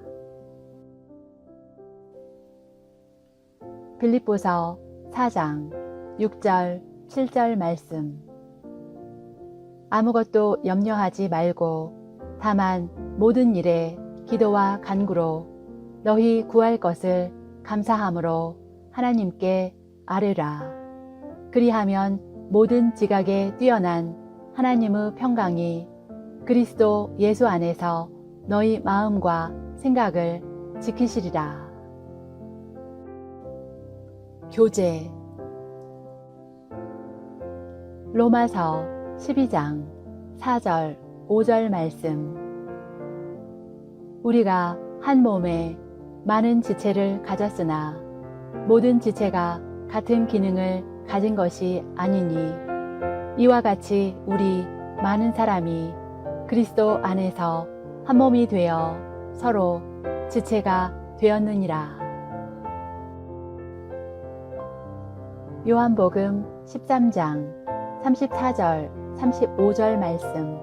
빌립보서 4장 6절 7절 말씀. 아무것도 염려하지 말고 다만 모든 일에 기도와 간구로 너희 구할 것을 감사함으로 하나님께 아뢰라. 그리하면 모든 지각에 뛰어난 하나님의 평강이 그리스도 예수 안에서 너희 마음과 생각을 지키시리라. 교제. 로마서 12장 4절 5절 말씀. 우리가 한 몸에 많은 지체를 가졌으나 모든 지체가 같은 기능을 가진 것이 아니니 이와 같이 우리 많은 사람이 그리스도 안에서 한 몸이 되어 서로 지체가 되었느니라. 요한복음 13장 34절 35절 말씀.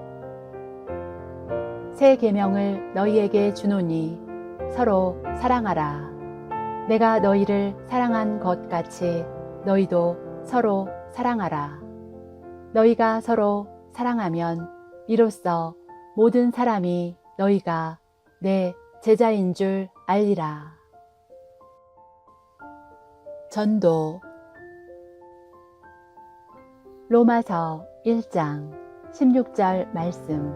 새 계명을 너희에게 주노니 서로 사랑하라. 내가 너희를 사랑한 것 같이 너희도 서로 사랑하라. 너희가 서로 사랑하면 이로써 모든 사람이 너희가 내 제자인 줄 알리라. 전도. 로마서 1장 16절 말씀.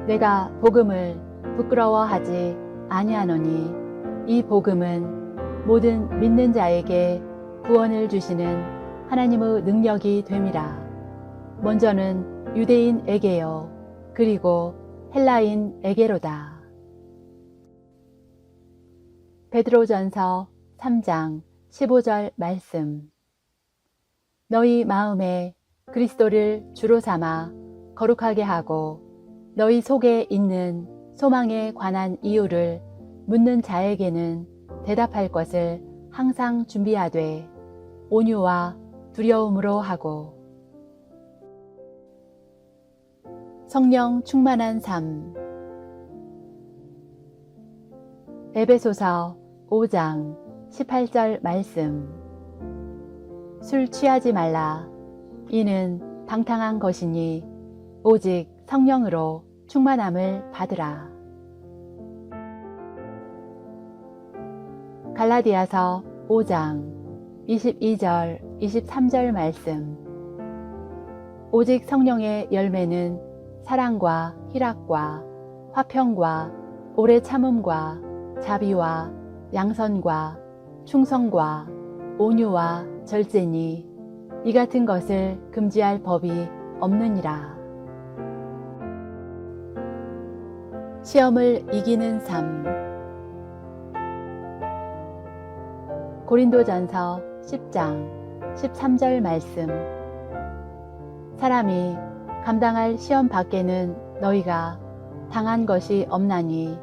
내가 복음을 부끄러워하지 아니하노니 이 복음은 모든 믿는 자에게 구원을 주시는 하나님의 능력이 됨이라. 먼저는 유대인에게요 그리고 헬라인에게로다. 베드로전서 3장 15절 말씀. 너희 마음에 그리스도를 주로 삼아 거룩하게 하고 너희 속에 있는 소망에 관한 이유를 묻는 자에게는 대답할 것을 항상 준비하되 온유와 두려움으로 하고. 성령 충만한 삶. 에베소서 5장 18절 말씀. 술 취하지 말라. 이는 방탕한 것이니 오직 성령으로 충만함을 받으라. 갈라디아서 5장 22절 23절 말씀. 오직 성령의 열매는 사랑과 희락과 화평과 오래 참음과 자비와 양선과 충성과 온유와 절제니 이 같은 것을 금지할 법이 없느니라. 시험을 이기는 삶. 고린도전서 10장 13절 말씀. 사람이 감당할 시험 밖에는 너희가 당한 것이 없나니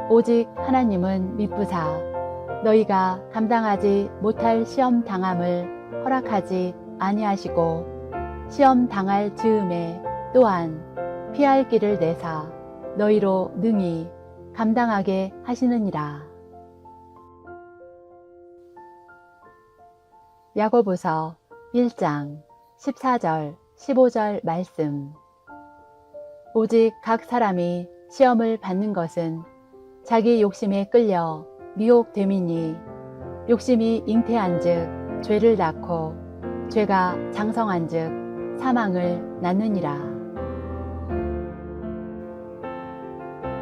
오직 하나님은 미쁘사 너희가 감당하지 못할 시험 당함을 허락하지 아니하시고 시험 당할 즈음에 또한 피할 길을 내사 너희로 능히 감당하게 하시느니라. 야고보서 1장 14절 15절 말씀. 오직 각 사람이 시험을 받는 것은 자기 욕심에 끌려 미혹됨이니 욕심이 잉태한즉 죄를 낳고 죄가 장성한즉 사망을 낳느니라.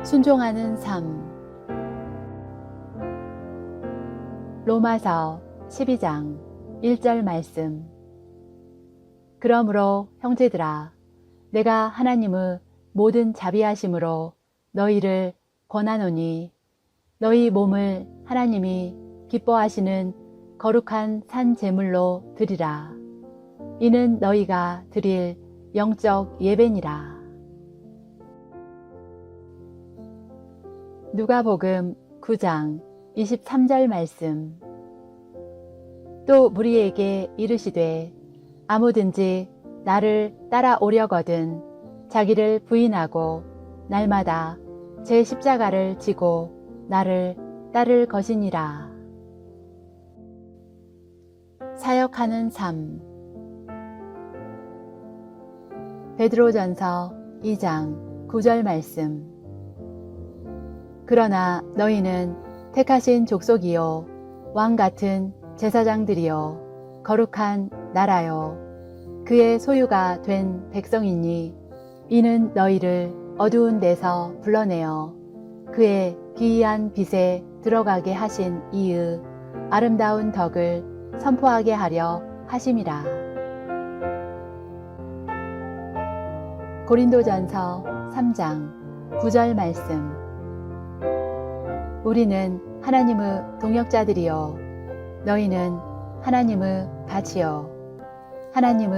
순종하는 삶. 로마서 12장 1절 말씀. 그러므로 형제들아 내가 하나님의 모든 자비하심으로 너희를 권하노니 너희 몸을 하나님이 기뻐하시는 거룩한 산 제물로 드리라. 이는 너희가 드릴 영적 예배니라. 누가복음 9장 23절 말씀. 또 무리에게 이르시되 아무든지 나를 따라오려거든 자기를 부인하고 날마다 제 십자가를 지고 나를 따를 것이니라. 사역하는 삶. 베드로전서 2장 9절 말씀. 그러나 너희는 택하신 족속이요 왕 같은 제사장들이요 거룩한 나라요 그의 소유가 된 백성이니 이는 너희를 어두운 데서 불러내어 그의 기이한 빛에 들어가게 하신 이의 아름다운 덕을 선포하게 하려 하심이라. 고린도전서 3장 9절 말씀. 우리는 하나님의 동역자들이요 너희는 하나님의 밭이요 하나님의